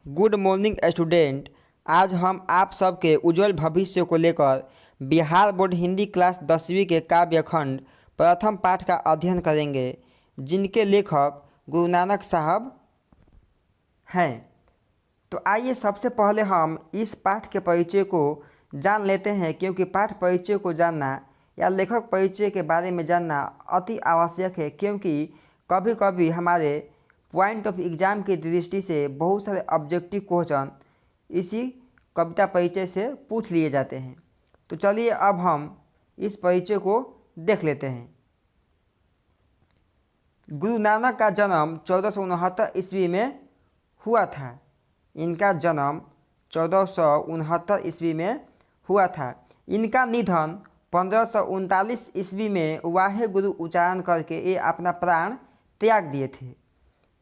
Good morning student. आज हम आप सबके उज्जवल भविष्य को लेकर बिहार बोर्ड हिंदी क्लास 10वीं के काव्य खंड प्रथम पाठ का अध्ययन करेंगे, जिनके लेखक गुरु नानक साहब हैं। तो आइए सबसे पहले हम इस पाठ के परिचय को जान लेते हैं, क्योंकि पाठ परिचय को जानना या लेखक परिचय के बारे में जानना अति आवश्यक है, क्योंकि कभी कभी हमारे पॉइंट ऑफ एग्ज़ाम की दृष्टि से बहुत सारे ऑब्जेक्टिव क्वेश्चन इसी कविता परिचय से पूछ लिए जाते हैं। तो चलिए अब हम इस परिचय को देख लेते हैं। गुरु नानक का जन्म 1469 ईस्वी में हुआ था। इनका जन्म 1469 ईस्वी में हुआ था। इनका निधन 1539 ईस्वी में वाहे गुरु उच्चारण करके ये अपना प्राण त्याग दिए थे।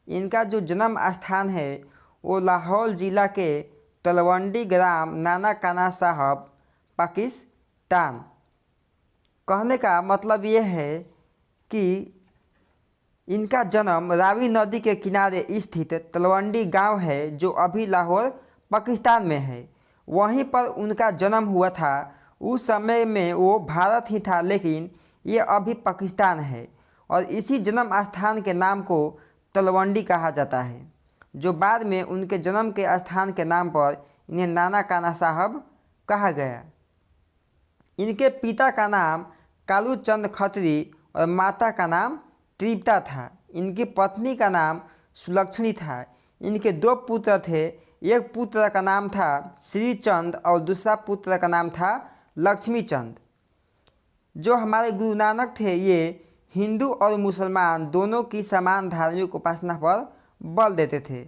इनका जो जन्म स्थान है वो लाहौर ज़िला के तलवंडी ग्राम नाना काना साहब, पाकिस्तान। कहने का मतलब ये है कि इनका जन्म रावी नदी के किनारे स्थित तलवंडी गांव है, जो अभी लाहौर पाकिस्तान में है। वहीं पर उनका जन्म हुआ था। उस समय में वो भारत ही था, लेकिन ये अभी पाकिस्तान है, और इसी जन्म स्थान के नाम को तलवंडी कहा जाता है, जो बाद में उनके जन्म के स्थान के नाम पर इन्हें नाना काना साहब कहा गया। इनके पिता का नाम कालू चंद खत्री और माता का नाम तृप्ता था। इनकी पत्नी का नाम सुलक्षणी था। इनके दो पुत्र थे। एक पुत्र का नाम था श्री चंद और दूसरा पुत्र का नाम था लक्ष्मी चंद। जो हमारे गुरु नानक थे, ये हिंदू और मुसलमान दोनों की समान धार्मिक उपासना पर बल देते थे।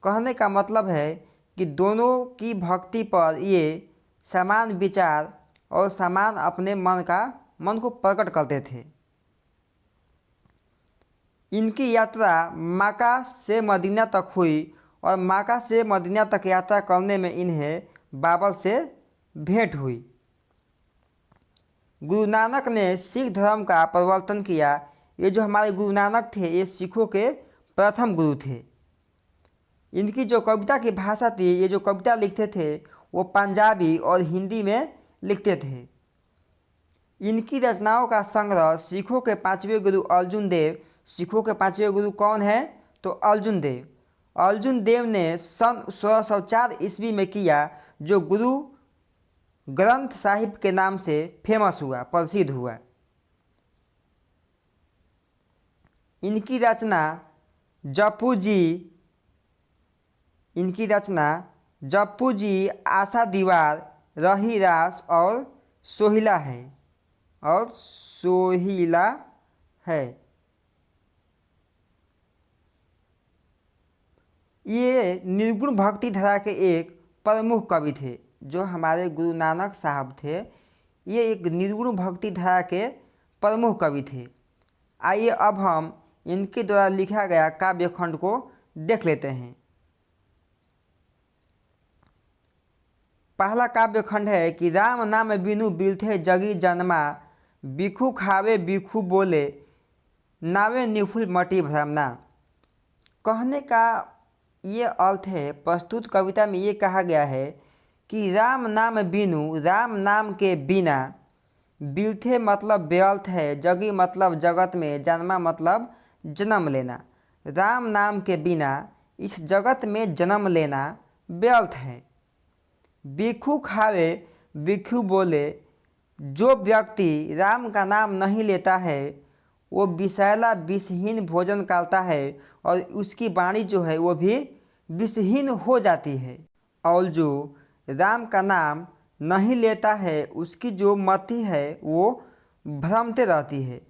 कहने का मतलब है कि दोनों की भक्ति पर ये समान विचार और समान अपने मन को प्रकट करते थे। इनकी यात्रा मक्का से मदीना तक हुई, और मक्का से मदीना तक यात्रा करने में इन्हें बाबर से भेंट हुई। गुरु नानक ने सिख धर्म का प्रवर्तन किया। ये जो हमारे गुरु नानक थे, ये सिखों के प्रथम गुरु थे। इनकी जो कविता की भाषा थी, ये जो कविता लिखते थे वो पंजाबी और हिंदी में लिखते थे। इनकी रचनाओं का संग्रह सिखों के पांचवें गुरु अर्जुन देव। सिखों के पांचवें गुरु कौन है? तो अर्जुन देव। अर्जुन देव ने सन 1604 ईस्वी में किया, जो गुरु ग्रंथ साहिब के नाम से फेमस हुआ, प्रसिद्ध हुआ। इनकी रचना जप्पू जी, आशा दीवार, रही रास और सोहिला है। ये निर्गुण भक्ति धारा के एक प्रमुख कवि थे। जो हमारे गुरु नानक साहब थे, ये एक निर्गुण भक्ति धारा के प्रमुख कवि थे। आइए अब हम इनके द्वारा लिखा गया काव्य खंड को देख लेते हैं। पहला काव्य खंड है कि राम नाम बिनु बिलथे जगी जन्मा, बिखु खावे बिखु बोले, नावे निफुल मटी भ्रमना। कहने का ये अर्थ है, प्रस्तुत कविता में ये कहा गया है कि राम नाम बिनु, राम नाम के बिना, बिलथे मतलब व्यर्थ है, जगी मतलब जगत में, जन्मा मतलब जन्म लेना। राम नाम के बिना इस जगत में जन्म लेना व्यर्थ है। बिखु खावे बिखु बोले, जो व्यक्ति राम का नाम नहीं लेता है वो विषैला विषहीन भोजन करता है, और उसकी वाणी जो है वो भी विषहीन हो जाती है। और जो राम का नाम नहीं लेता है, उसकी जो मति है वो भ्रमते रहती है,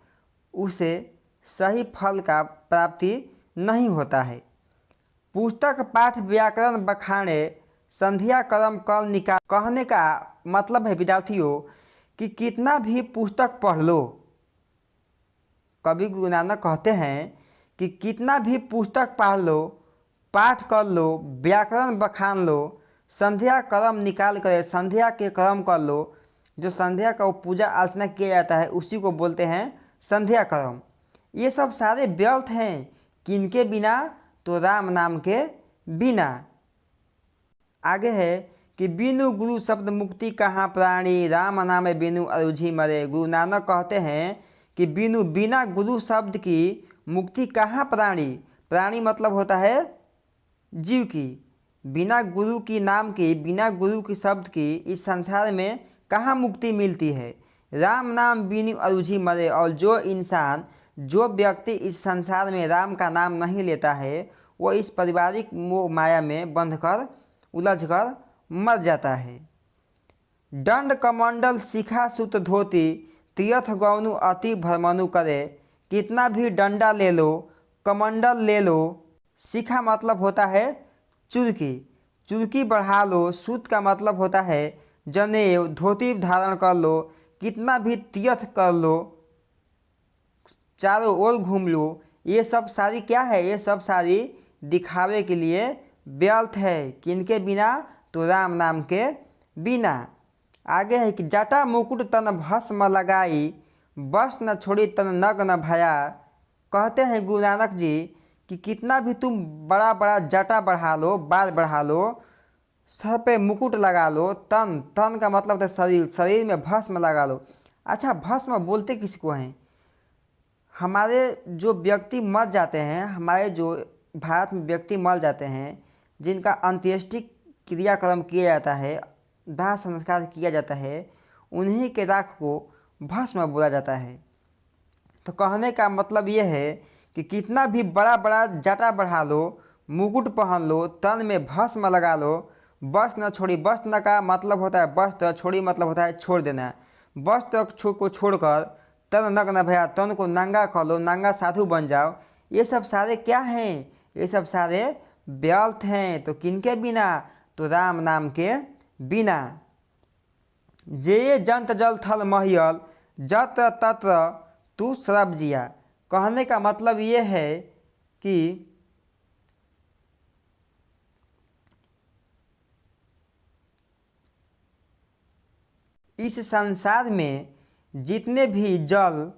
उसे सही फल का प्राप्ति नहीं होता है। पुस्तक पाठ व्याकरण बखाने, संध्या कर्म कल निकाल। कहने का मतलब है विद्यार्थियों कि कितना भी पुस्तक पढ़ लो, कवि गुरु नानक कहते हैं कि कितना भी पुस्तक पढ़ लो, पाठ कर लो, व्याकरण बखान लो, संध्या कर्म निकाल कर संध्या के कर्म कर लो। जो संध्या का पूजा अर्चना किया जाता है उसी को बोलते हैं संध्या कर्म। ये सब सारे व्यर्थ हैं। किनके बिना? तो राम नाम के बिना। आगे है कि बिनु गुरु शब्द मुक्ति कहाँ प्राणी, राम नाम बिनु अरुझि मरे। गुरु नानक कहते हैं कि बिना गुरु शब्द की मुक्ति कहाँ प्राणी। प्राणी मतलब होता है जीव की। बिना गुरु की नाम की, बिना गुरु की शब्द की इस संसार में कहाँ मुक्ति मिलती है। राम नाम बिनु अरुझि मरे। और जो इंसान, जो व्यक्ति इस संसार में राम का नाम नहीं लेता है वो इस पारिवारिक मोह माया में बंधकर उलझकर मर जाता है। दंड कमंडल शिखा सुत धोती, तीर्थ गौनु अति भ्रमणु करे। कितना भी डंडा ले लो, कमंडल ले लो, शिखा मतलब होता है चुरकी, चुरकी बढ़ा लो, सूत का मतलब होता है जनेऊ, धोती धारण कर लो, कितना भी तीर्थ कर लो, चारों ओर घूम लो, ये सब सारी क्या है, ये सब सारी दिखावे के लिए व्यर्थ है। किनके बिना, तो राम नाम के बिना। आगे है कि जटा मुकुट तन भस्म लगाई, बस न छोड़ी तन नग न भया। कहते हैं गुरु नानक जी कि कितना भी तुम बड़ा बड़ा जटा बढ़ा लो, बाल बढ़ा लो, सर पे मुकुट लगा लो, तन, तन का मतलब है शरीर, शरीर में भस्म लगा लो। अच्छा, भस्म बोलते किसको हैं? हमारे जो व्यक्ति मर जाते हैं, हमारे जो भारत में व्यक्ति मर जाते हैं, जिनका अंत्येष्टि क्रियाक्रम किया जाता है, दाह संस्कार किया जाता है, उन्हीं के राख को भस्म बोला जाता है। तो कहने का मतलब ये है कि कितना भी बड़ा बड़ा जटा बढ़ा लो, मुकुट पहन लो, तन में भस्म लगा लो, वस्त्र न छोड़ी। वस्त्र का मतलब होता है वस्त्र, छोड़ी मतलब होता है छोड़ देना। वस्त्र को छोड़कर तन नग्न न भया, तन को नंगा कर लो, नंगा साधु बन जाओ। ये सब सारे क्या हैं? ये सब सारे व्यर्थ हैं। तो किनके बिना? तो राम नाम के बिना। जे जंत जल थल महियल, जत्र तत्र तू श्रब जिया। कहने का मतलब ये है कि इस संसार में जितने भी जल,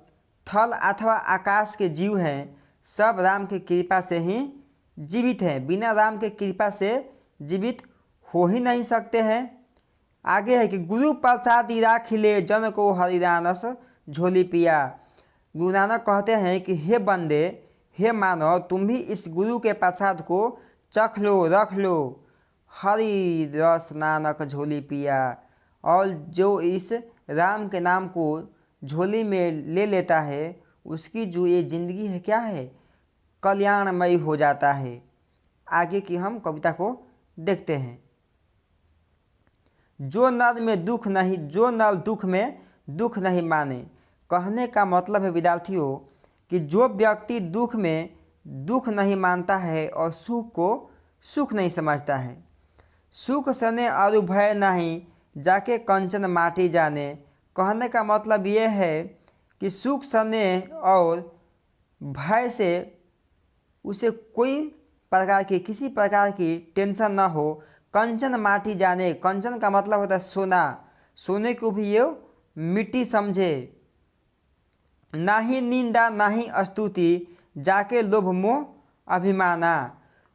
थल अथवा आकाश के जीव हैं, सब राम की कृपा से ही जीवित हैं। बिना राम के कृपा से जीवित हो ही नहीं सकते हैं। आगे है कि गुरु प्रसादी राखिले, जन को हरिदानस झोली पिया। गुरु नानक कहते हैं कि हे बंदे, हे मानव, तुम भी इस गुरु के प्रसाद को चख लो, रख लो। हरि रस नानक झोली पिया। और जो इस राम के नाम को झोली में ले लेता है, उसकी जो ये ज़िंदगी है क्या है, कल्याणमयी हो जाता है। आगे की हम कविता को देखते हैं। जो नर में दुख नहीं, जो नर दुख में दुख नहीं माने। कहने का मतलब है विद्यार्थियों कि जो व्यक्ति दुख में दुख नहीं मानता है और सुख को सुख नहीं समझता है। सुख सने और भय नहीं, जाके कंचन माटी जाने। कहने का मतलब ये है कि सुख सने और भय से उसे कोई प्रकार की, किसी प्रकार की टेंशन ना हो। कंचन माटी जाने, कंचन का मतलब होता है सोना, सोने को भी ये मिट्टी समझे। ना ही निंदा ना ही स्तुति, जाके लोभ मोह अभिमाना।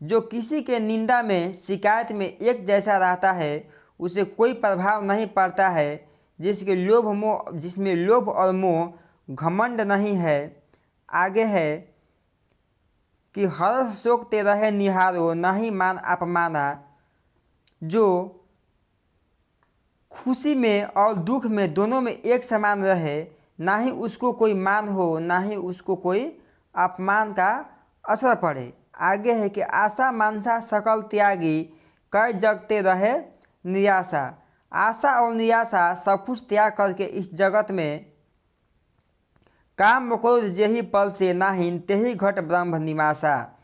जो किसी के निंदा में, शिकायत में एक जैसा रहता है, उसे कोई प्रभाव नहीं पड़ता है। जिसके लोभ मोह, जिसमें लोभ और मोह घमंड नहीं है। आगे है कि हर्ष शोक ते रहे निहारो, नहीं मान अपमाना। जो खुशी में और दुख में दोनों में एक समान रहे, ना ही उसको कोई मान हो, ना ही उसको कोई अपमान का असर पड़े। आगे है कि आशा मानसा सकल त्यागी, कई जगते रहे निराशा। आशा और निराशा सब कुछ त्याग करके इस जगत में काम क्रोध जेहि पल से नाहिन, तेहि घट ब्रह्म निवासा।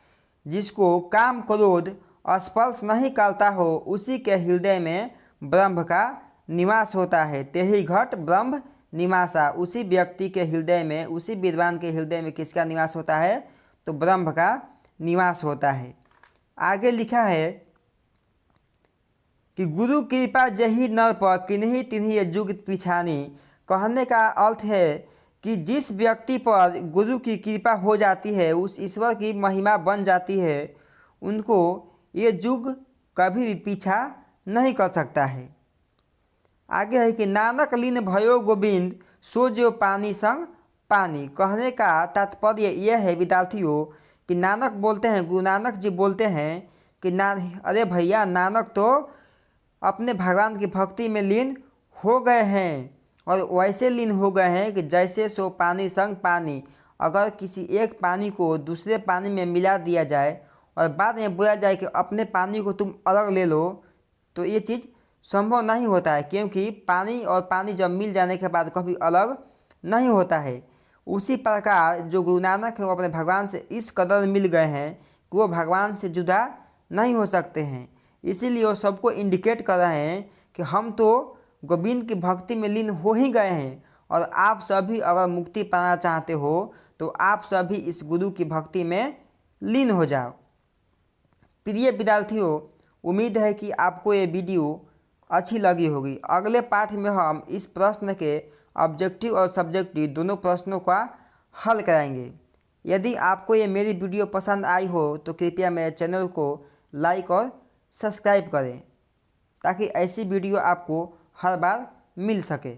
जिसको काम क्रोध स्पर्श नहीं करता हो, उसी के हृदय में ब्रह्म का निवास होता है। तेहि घट ब्रह्म निवासा। उसी व्यक्ति के हृदय में, उसी विद्वान के हृदय में किसका निवास होता है? तो ब्रह्म का निवास होता है। आगे लिखा है कि गुरु कृपा जही नर पर, किन्हीं तिन्हीं जुग पिछानी। कहने का अर्थ है कि जिस व्यक्ति पर गुरु की कृपा हो जाती है, उस ईश्वर की महिमा बन जाती है, उनको ये युग कभी भी पीछा नहीं कर सकता है। आगे है कि नानक लीन भयो गोविंद सो जो पानी संग पानी। कहने का तात्पर्य यह है विद्यार्थियों कि नानक बोलते हैं, गुरु नानक जी बोलते हैं कि अरे भैया, नानक तो अपने भगवान की भक्ति में लीन हो गए हैं, और वैसे लीन हो गए हैं कि जैसे सो पानी संग पानी। अगर किसी एक पानी को दूसरे पानी में मिला दिया जाए और बाद में बोला जाए कि अपने पानी को तुम अलग ले लो, तो ये चीज़ संभव नहीं होता है, क्योंकि पानी और पानी जब मिल जाने के बाद कभी अलग नहीं होता है। उसी प्रकार जो गुरु नानक है वो अपने भगवान से इस कदर मिल गए हैं कि वो भगवान से जुदा नहीं हो सकते हैं। इसीलिए वो सबको इंडिकेट कर रहे हैं कि हम तो गोविंद की भक्ति में लीन हो ही गए हैं, और आप सभी अगर मुक्ति पाना चाहते हो तो आप सभी इस गुरु की भक्ति में लीन हो जाओ। प्रिय विद्यार्थियों, उम्मीद है कि आपको ये वीडियो अच्छी लगी होगी। अगले पाठ में हम इस प्रश्न के ऑब्जेक्टिव और सब्जेक्टिव दोनों प्रश्नों का हल कराएंगे। यदि आपको ये मेरी वीडियो पसंद आई हो तो कृपया मेरे चैनल को लाइक और सब्सक्राइब करें, ताकि ऐसी वीडियो आपको हर बार मिल सके।